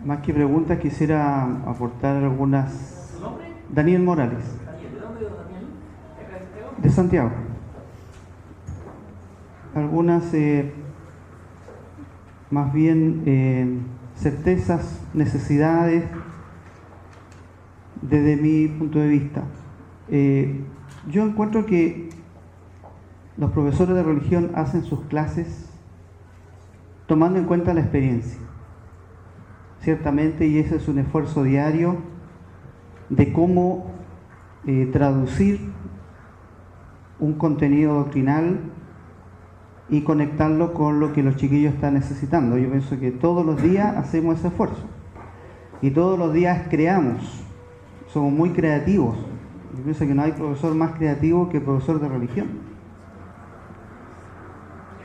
Más que preguntas, quisiera aportar algunas. ¿Tu nombre? Daniel Morales, Daniel. ¿De dónde, Daniel? ¿De acá de Santiago? de Santiago. Algunas, más bien, certezas, necesidades, desde mi punto de vista. Yo encuentro que los profesores de religión hacen sus clases tomando en cuenta la experiencia. Ciertamente, y ese es un esfuerzo diario de cómo traducir un contenido doctrinal y conectarlo con lo que los chiquillos están necesitando. Yo pienso que todos los días hacemos ese esfuerzo y todos los días creamos, somos muy creativos. Yo pienso que no hay profesor más creativo que el profesor de religión.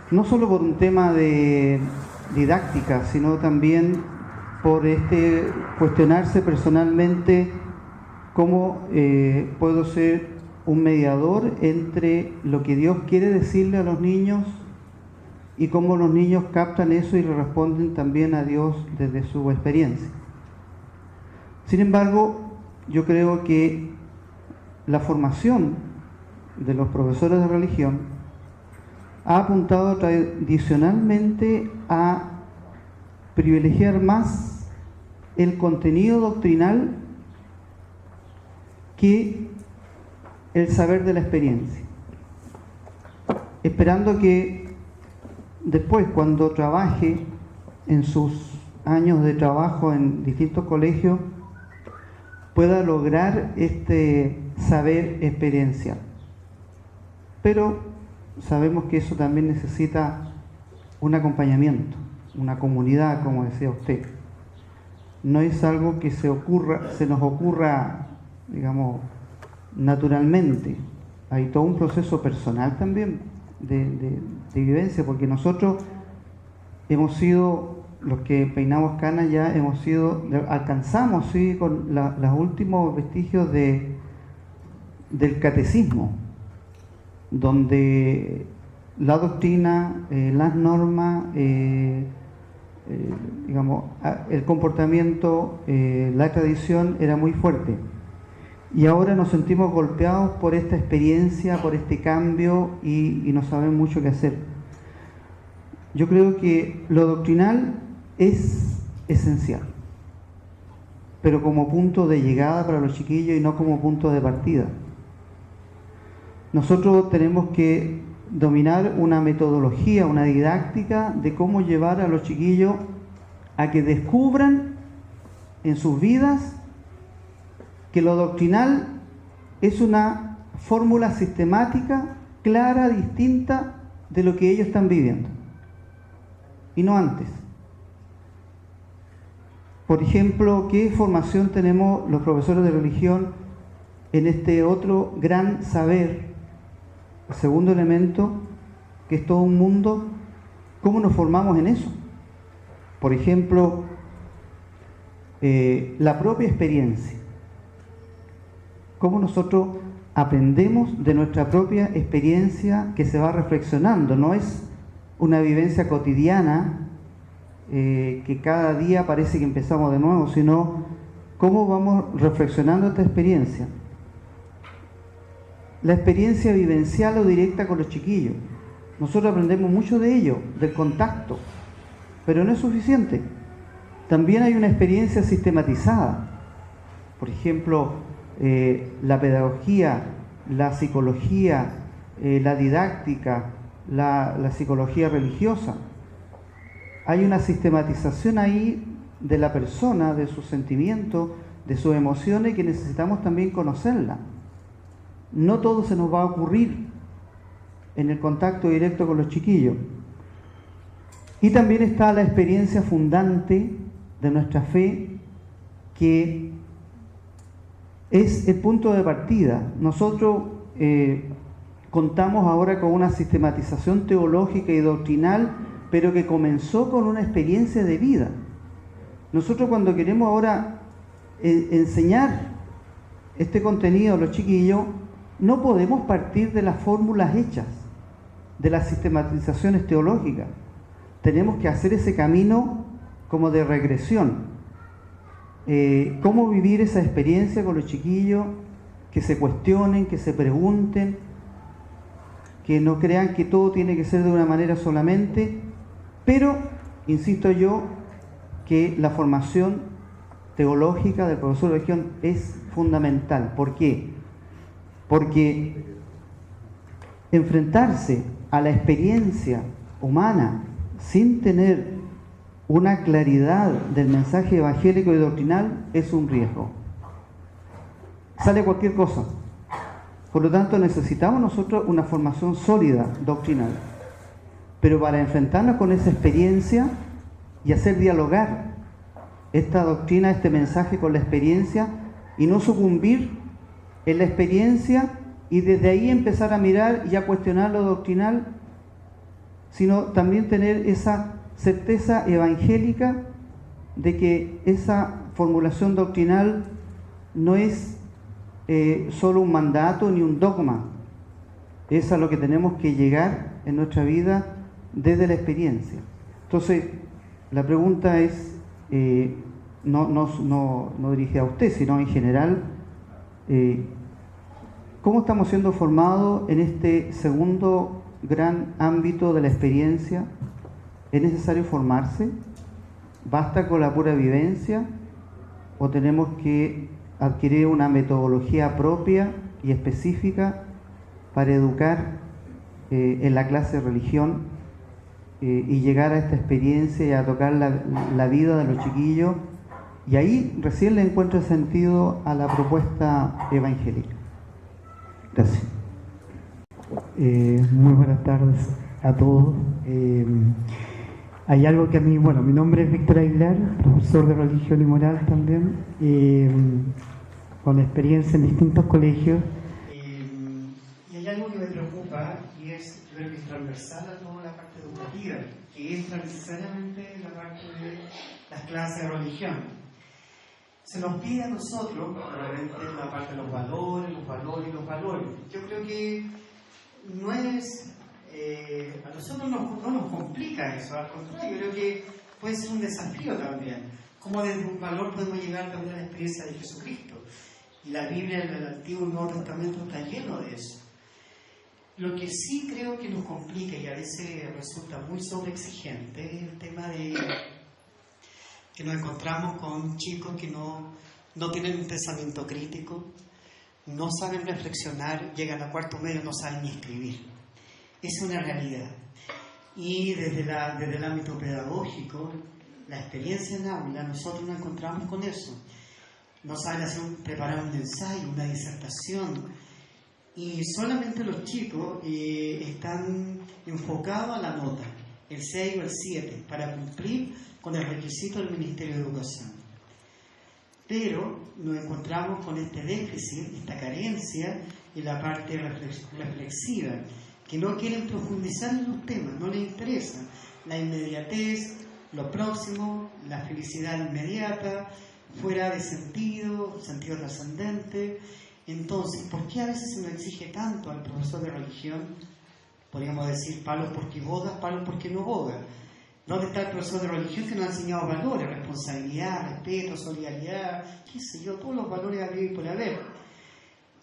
No solo por un tema de didáctica, sino también por cuestionarse personalmente cómo puedo ser un mediador entre lo que Dios quiere decirle a los niños y cómo los niños captan eso y le responden también a Dios desde su experiencia. Sin embargo, yo creo que la formación de los profesores de religión ha apuntado tradicionalmente a privilegiar más el contenido doctrinal que el saber de la experiencia, esperando que después, cuando trabaje en sus años de trabajo en distintos colegios, pueda lograr este saber experiencial. Pero sabemos que eso también necesita un acompañamiento, una comunidad, como decía usted. No es algo que se nos ocurra, digamos, naturalmente. Hay todo un proceso personal también de vivencia, porque nosotros hemos sido, los que peinamos canas ya alcanzamos, sí, con los últimos vestigios del catecismo, donde la doctrina, las normas, digamos, el comportamiento, la tradición era muy fuerte. Y ahora nos sentimos golpeados por esta experiencia, por este cambio y no sabemos mucho qué hacer. Yo creo que lo doctrinal es esencial, pero como punto de llegada para los chiquillos y no como punto de partida. Nosotros tenemos que dominar una metodología, una didáctica de cómo llevar a los chiquillos a que descubran en sus vidas que lo doctrinal es una fórmula sistemática, clara, distinta de lo que ellos están viviendo, y no antes. Por ejemplo, ¿qué formación tenemos los profesores de religión en este otro gran saber? El segundo elemento, que es todo un mundo, ¿cómo nos formamos en eso? Por ejemplo, la propia experiencia. ¿Cómo nosotros aprendemos de nuestra propia experiencia que se va reflexionando? No es una vivencia cotidiana que cada día parece que empezamos de nuevo, sino cómo vamos reflexionando esta experiencia. La experiencia vivencial o directa con los chiquillos. Nosotros aprendemos mucho de ello, del contacto, pero no es suficiente. También hay una experiencia sistematizada. Por ejemplo, la pedagogía, la psicología, la didáctica, la psicología religiosa. Hay una sistematización ahí de la persona, de sus sentimientos, de sus emociones, que necesitamos también conocerla. No todo se nos va a ocurrir en el contacto directo con los chiquillos. Y también está la experiencia fundante de nuestra fe, que es el punto de partida. Nosotros contamos ahora con una sistematización teológica y doctrinal, pero que comenzó con una experiencia de vida. Nosotros, cuando queremos ahora enseñar este contenido a los chiquillos, no podemos partir de las fórmulas hechas, de las sistematizaciones teológicas. Tenemos que hacer ese camino como de regresión. cómo vivir esa experiencia con los chiquillos, que se cuestionen, que se pregunten, que no crean que todo tiene que ser de una manera solamente, pero, insisto yo, que la formación teológica del profesor de religión es fundamental. ¿Por qué? Porque enfrentarse a la experiencia humana sin tener una claridad del mensaje evangélico y doctrinal es un riesgo. Sale cualquier cosa. Por lo tanto, necesitamos nosotros una formación sólida doctrinal. Pero para enfrentarnos con esa experiencia y hacer dialogar esta doctrina, este mensaje con la experiencia, y no sucumbir en la experiencia y desde ahí empezar a mirar y a cuestionar lo doctrinal, sino también tener esa certeza evangélica de que esa formulación doctrinal no es solo un mandato ni un dogma, es a lo que tenemos que llegar en nuestra vida desde la experiencia. Entonces, la pregunta es, no dirigida a usted, sino en general, ¿cómo estamos siendo formados en este segundo gran ámbito de la experiencia? ¿Es necesario formarse? ¿Basta con la pura vivencia? ¿O tenemos que adquirir una metodología propia y específica para educar en la clase de religión y llegar a esta experiencia y a tocar la vida de los chiquillos? Y ahí recién le encuentro sentido a la propuesta evangélica. Gracias. Muy buenas tardes a todos. Hay algo que a mí, bueno, mi nombre es Víctor Aguilar, profesor de religión y moral también, con experiencia en distintos colegios. Y hay algo que me preocupa y es, yo creo que es transversal a toda la parte educativa, que entra necesariamente en la parte de las clases de religión. Se nos pide a nosotros, probablemente la parte de los valores. Yo creo que no es... a nosotros no nos complica eso, al contrario, yo creo que puede ser un desafío también. Cómo desde un valor podemos llegar también a la experiencia de Jesucristo. Y la Biblia en el Antiguo y Nuevo Testamento está lleno de eso. Lo que sí creo que nos complica y a veces resulta muy sobreexigente es el tema de que nos encontramos con chicos que no tienen un pensamiento crítico, no saben reflexionar, llegan a cuarto medio, no saben ni escribir. Es una realidad. Y desde el ámbito pedagógico, la experiencia en aula, nosotros nos encontramos con eso. No saben preparar un ensayo, una disertación. Y solamente los chicos están enfocados a la nota, el 6 o el 7, para cumplir con el requisito del Ministerio de Educación. Pero nos encontramos con este déficit, esta carencia en la parte reflexiva, que no quieren profundizar en los temas, no les interesa la inmediatez, lo próximo, la felicidad inmediata, fuera de sentido trascendente. Entonces, ¿por qué a veces se nos exige tanto al profesor de religión? Podríamos decir palos porque boga, palos porque no boga. ¿Dónde está el profesor de religión que nos ha enseñado valores? Responsabilidad, respeto, solidaridad, qué sé yo, todos los valores habidos y por haber.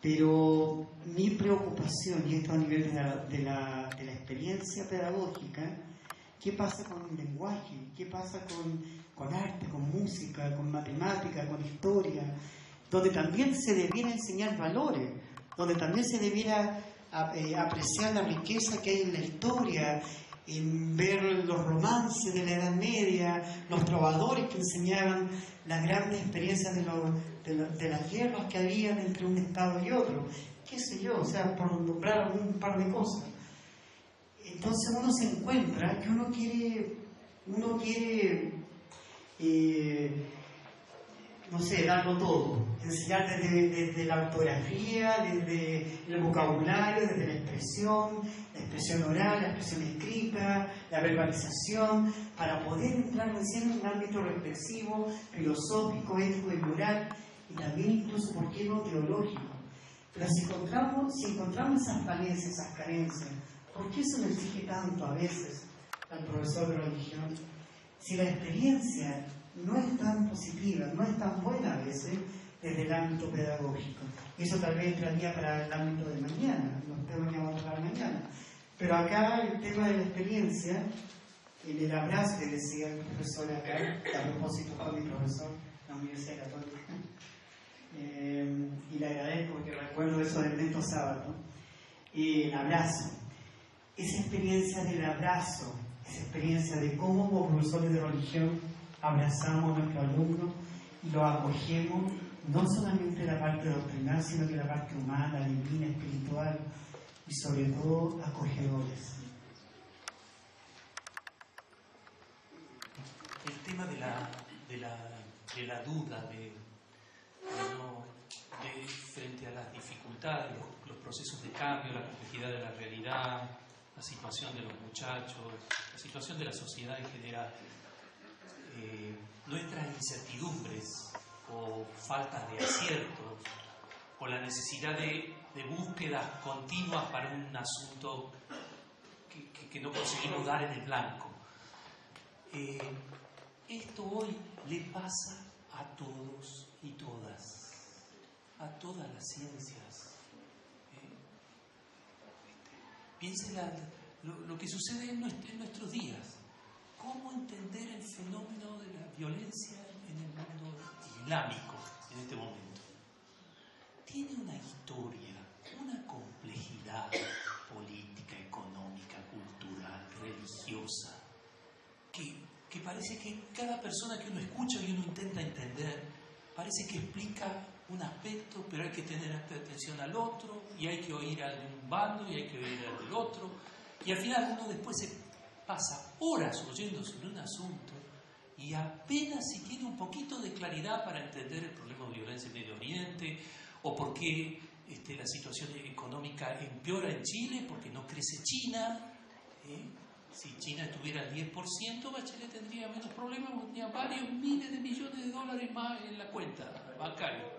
Pero mi preocupación, y esto a nivel de la experiencia pedagógica, ¿qué pasa con el lenguaje? ¿Qué pasa con arte, con música, con matemática, con historia? Donde también se debiera enseñar valores, donde también se debiera apreciar la riqueza que hay en la historia, en ver los romances de la Edad Media, los trovadores que enseñaban las grandes experiencias de las guerras que había entre un estado y otro, qué sé yo, o sea, por nombrar un par de cosas. Entonces uno se encuentra que uno quiere no sé, darlo todo, enseñar desde la ortografía, desde el vocabulario, desde la expresión oral, la expresión escrita, la verbalización, para poder entrar recién en un ámbito reflexivo, filosófico, ético y moral, y también incluso, ¿por qué no, teológico? Pero si encontramos esas falencias, esas carencias, ¿por qué se nos exige tanto a veces al profesor de religión? Si la experiencia no es tan positiva, no es tan buena a veces desde el ámbito pedagógico. Y eso tal vez entraría para el ámbito de mañana, los temas que vamos a hablar mañana. Pero acá el tema de la experiencia, en el abrazo que decía el profesor acá, que a propósito fue mi profesor en la Universidad Católica, y le agradezco porque recuerdo eso del Ernesto Sábato, el abrazo, esa experiencia del abrazo, esa experiencia de cómo como profesores de religión abrazamos a nuestros alumnos y los acogemos, no solamente la parte doctrinal, sino que la parte humana, divina, espiritual y sobre todo acogedores. El tema de la duda, frente a las dificultades, los procesos de cambio, la complejidad de la realidad, la situación de los muchachos, la situación de la sociedad en general, nuestras incertidumbres o faltas de aciertos o la necesidad de búsquedas continuas para un asunto que no conseguimos dar en el blanco. Esto hoy le pasa a todos y todas, a todas las ciencias. Piensen lo que sucede en nuestros días. ¿Cómo entender el fenómeno de la violencia en el mundo islámico en este momento? Tiene una historia, una complejidad política, económica, cultural, religiosa, que parece que cada persona que uno escucha y uno intenta entender, parece que explica un aspecto, pero hay que tener atención al otro, y hay que oír al de un bando, y hay que oír al del otro, y al final uno después se pasa horas oyendo sobre un asunto, y apenas si tiene un poquito de claridad para entender el problema de violencia en Medio Oriente, o por qué la situación económica empeora en Chile, porque no crece China. Si China estuviera al 10%, Bachelet tendría menos problemas, porque tenía varios miles de millones de dólares más en la cuenta bancaria.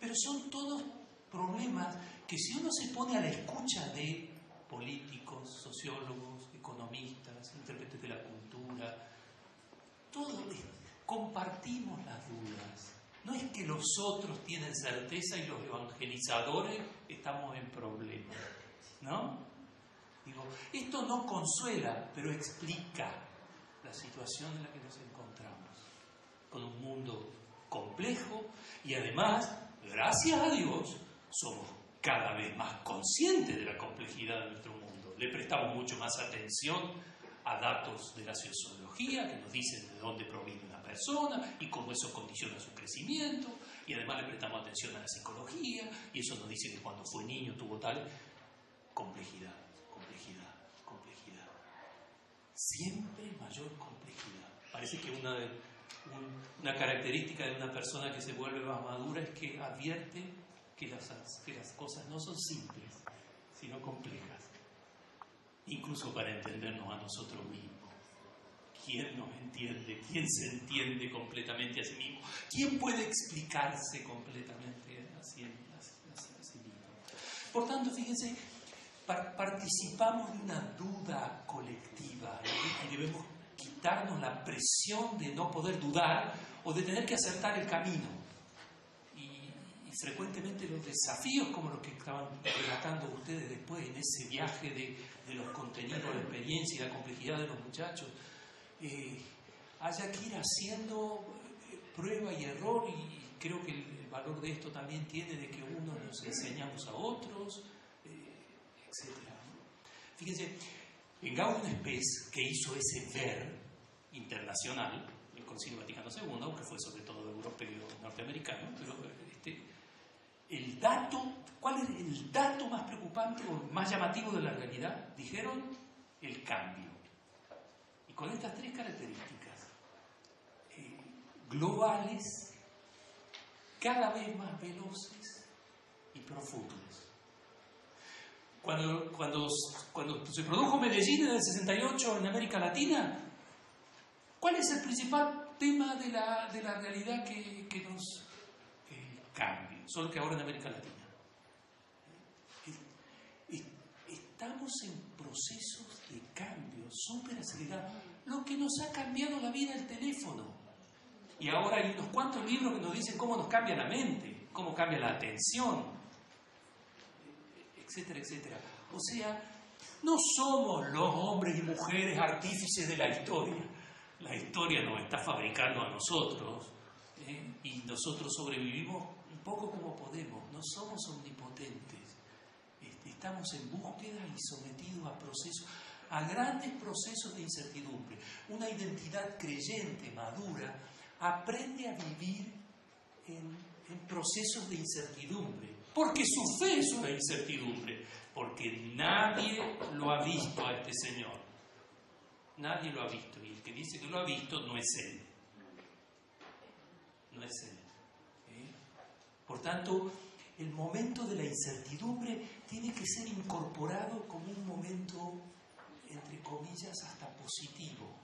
Pero son todos problemas que si uno se pone a la escucha de políticos, sociólogos, economistas, intérpretes de la cultura, todos compartimos las dudas. No es que los otros tienen certeza y los evangelizadores estamos en problemas, ¿no? Digo, esto no consuela, pero explica la situación en la que nos encontramos, con un mundo complejo y además, gracias a Dios, somos cada vez más conscientes de la complejidad de nuestro mundo. Le prestamos mucho más atención a datos de la sociología que nos dicen de dónde proviene una persona y cómo eso condiciona su crecimiento, y además le prestamos atención a la psicología y eso nos dice que cuando fue niño tuvo tal complejidad. Siempre mayor complejidad. Parece que una característica de una persona que se vuelve más madura es que advierte que las cosas no son simples, sino complejas. Incluso para entendernos a nosotros mismos. ¿Quién nos entiende? ¿Quién se entiende completamente a sí mismo? ¿Quién puede explicarse completamente a sí mismo? Por tanto, fíjense, participamos de una duda colectiva y debemos quitarnos la presión de no poder dudar o de tener que acertar el camino. Y frecuentemente los desafíos, como los que estaban relatando ustedes después en ese viaje de los contenidos, la experiencia y la complejidad de los muchachos, haya que ir haciendo prueba y error, y creo que el valor de esto también tiene de que unos nos enseñamos a otros, etcétera. Fíjense, en Gaudium et Spes, que hizo ese ver internacional, el Concilio Vaticano II, que fue sobre todo europeo y norteamericano, pero el dato, ¿cuál es el dato más preocupante o más llamativo de la realidad? Dijeron, el cambio. Y con estas tres características, globales, cada vez más veloces y profundos. Cuando se produjo Medellín en el 68 en América Latina, ¿cuál es el principal tema de la realidad que nos cambia? Solo que ahora en América Latina. estamos en procesos de cambio súper acelerados. Lo que nos ha cambiado la vida el teléfono. Y ahora hay unos cuantos libros que nos dicen cómo nos cambia la mente, cómo cambia la atención, etcétera, etcétera. O sea, no somos los hombres y mujeres artífices de la historia. La historia nos está fabricando a nosotros, y nosotros sobrevivimos un poco como podemos. No somos omnipotentes. Estamos en búsqueda y sometidos a procesos, a grandes procesos de incertidumbre. Una identidad creyente, madura, aprende a vivir en procesos de incertidumbre, porque su fe es una incertidumbre, porque nadie lo ha visto a este Señor. Nadie lo ha visto, y el que dice que lo ha visto no es Él. No es Él. Por tanto, el momento de la incertidumbre tiene que ser incorporado como un momento, entre comillas, hasta positivo,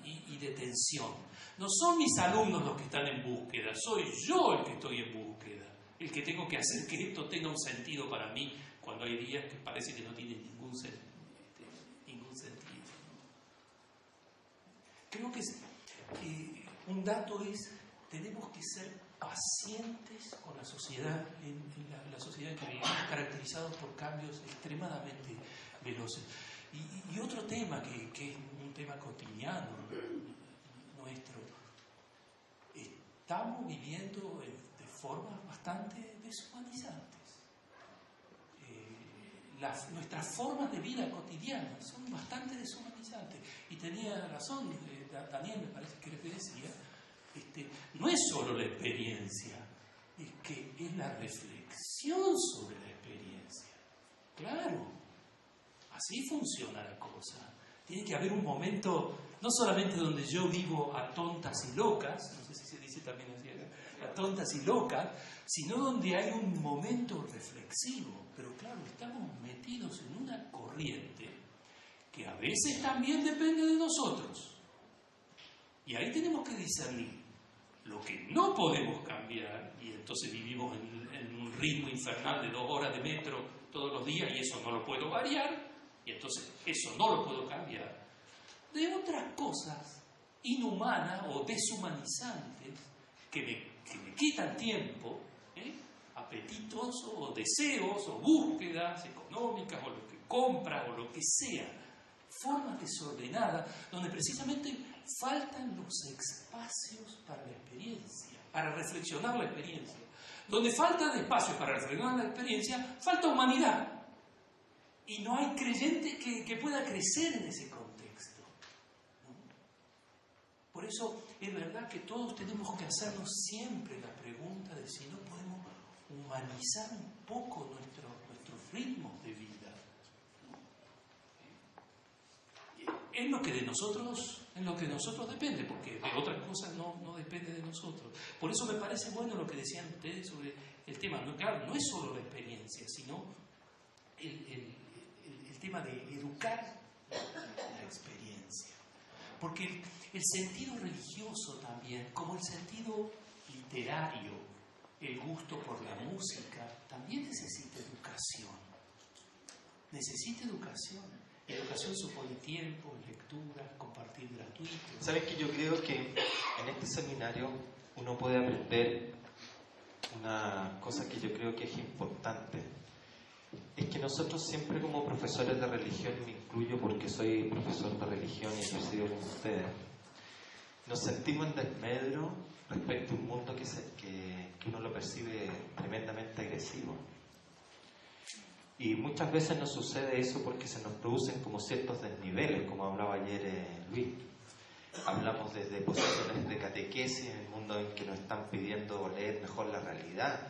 y de tensión. No son mis alumnos los que están en búsqueda, soy yo el que estoy en búsqueda, el que tengo que hacer que esto tenga un sentido para mí, cuando hay días que parece que no tiene ningún sentido. Creo que un dato es, tenemos que ser pacientes con la sociedad, en la sociedad en que vivimos, caracterizados por cambios extremadamente veloces. Y otro tema que es un tema cotidiano nuestro, estamos viviendo de formas bastante deshumanizantes. Nuestras formas de vida cotidianas son bastante deshumanizantes. Y tenía razón, Daniel me parece que decía, no es solo la experiencia, es que es la reflexión sobre la experiencia. Claro, así funciona la cosa. Tiene que haber un momento, no solamente donde yo vivo a tontas y locas, no sé si se dice también así, a tontas y locas, sino donde hay un momento reflexivo. Pero claro, estamos metidos en una corriente que a veces también depende de nosotros. Y ahí tenemos que discernir lo que no podemos cambiar, y entonces vivimos en un ritmo infernal de 2 horas de metro todos los días, y eso no lo puedo variar, y entonces eso no lo puedo cambiar, de otras cosas inhumanas o deshumanizantes que me quitan tiempo, apetitos o deseos o búsquedas económicas o lo que compras o lo que sea, formas desordenadas donde precisamente faltan los espacios para la experiencia, para reflexionar la experiencia. Donde falta espacio para reflexionar la experiencia, falta humanidad. Y no hay creyente que pueda crecer en ese contexto, ¿no? Por eso es verdad que todos tenemos que hacernos siempre la pregunta de si no podemos humanizar un poco nuestros ritmos de vida, ¿no? Es lo que de nosotros depende, porque de otras cosas no depende de nosotros. Por eso me parece bueno lo que decían ustedes sobre el tema. No, claro, no es solo la experiencia, sino el tema de educar la experiencia. Porque el sentido religioso también, como el sentido literario, el gusto por la música, también necesita educación. Necesita educación. Y educación supone tiempo, lectura, compartir gratuito. ¿Sabes que yo creo que en este seminario uno puede aprender una cosa que yo creo que es importante? Es que nosotros siempre como profesores de religión, y me incluyo porque soy profesor de religión y he ejercido con ustedes, nos sentimos en desmedro respecto a un mundo que uno lo percibe tremendamente agresivo. Y muchas veces nos sucede eso porque se nos producen como ciertos desniveles, como hablaba ayer Luis. Hablamos desde posiciones de catequesis en el mundo en que nos están pidiendo leer mejor la realidad,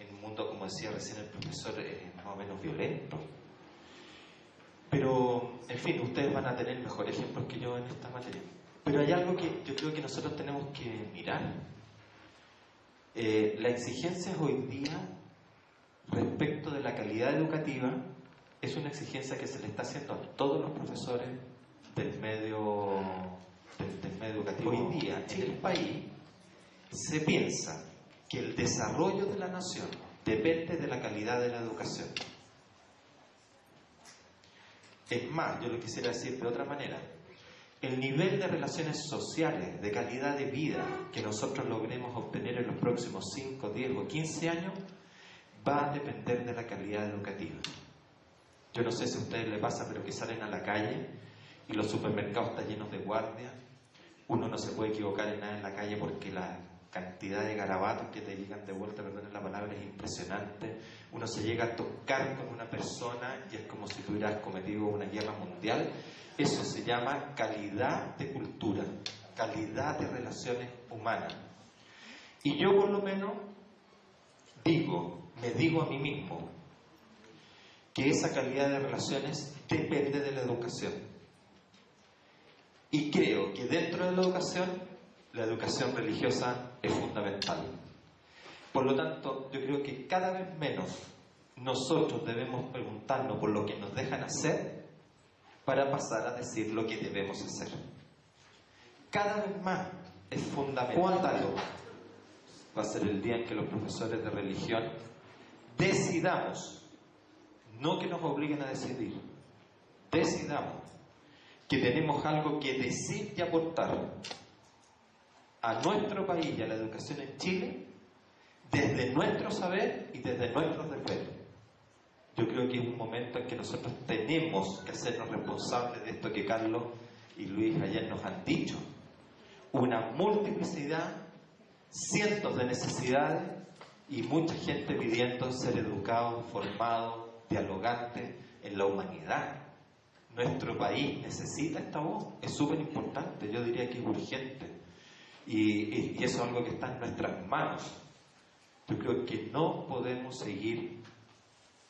en un mundo, como decía recién el profesor, más o menos violento. Pero, en fin, ustedes van a tener mejor ejemplos que yo en esta materia. Pero hay algo que yo creo que nosotros tenemos que mirar. La exigencia hoy día respecto de la calidad educativa es una exigencia que se le está haciendo a todos los profesores del medio educativo. Hoy día en el país se piensa que el desarrollo de la nación depende de la calidad de la educación. Es más, yo lo quisiera decir de otra manera. El nivel de relaciones sociales, de calidad de vida que nosotros logremos obtener en los próximos 5, 10 o 15 años va a depender de la calidad educativa. Yo no sé si a ustedes les pasa, pero que salen a la calle y los supermercados están llenos de guardias. Uno no se puede equivocar en nada en la calle porque la cantidad de garabatos que te llegan de vuelta, perdonen la palabra, es impresionante. Uno se llega a tocar con una persona y es como si tú hubieras cometido una guerra mundial. Eso se llama calidad de cultura, calidad de relaciones humanas. Y yo por lo menos me digo a mí mismo que esa calidad de relaciones depende de la educación. Y creo que dentro de la educación religiosa es fundamental. Por lo tanto, yo creo que cada vez menos nosotros debemos preguntarnos por lo que nos dejan hacer para pasar a decir lo que debemos hacer. Cada vez más es fundamental. Va a ser el día en que los profesores de religión decidamos, no que nos obliguen a decidir, decidamos que tenemos algo que decir y aportar a nuestro país y a la educación en Chile desde nuestro saber y desde nuestros deberes. Yo creo que es un momento en que nosotros tenemos que hacernos responsables de esto que Carlos y Luis ayer nos han dicho. Una multiplicidad, cientos de necesidades y mucha gente pidiendo ser educado, formado, dialogante en la humanidad. Nuestro país necesita esta voz, es súper importante, yo diría que es urgente. Y eso es algo que está en nuestras manos. Yo creo que no podemos seguir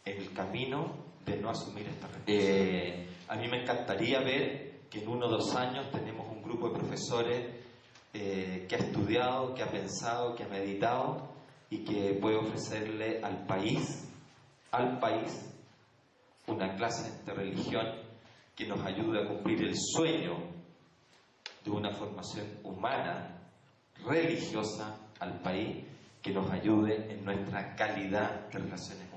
en el camino de no asumir esta responsabilidad. A mí me encantaría ver que en 1 o 2 años tenemos un grupo de profesores que ha estudiado, que ha pensado, que ha meditado y que puede ofrecerle al país una clase de religión que nos ayude a cumplir el sueño de una formación humana, religiosa al país, que nos ayude en nuestra calidad de relaciones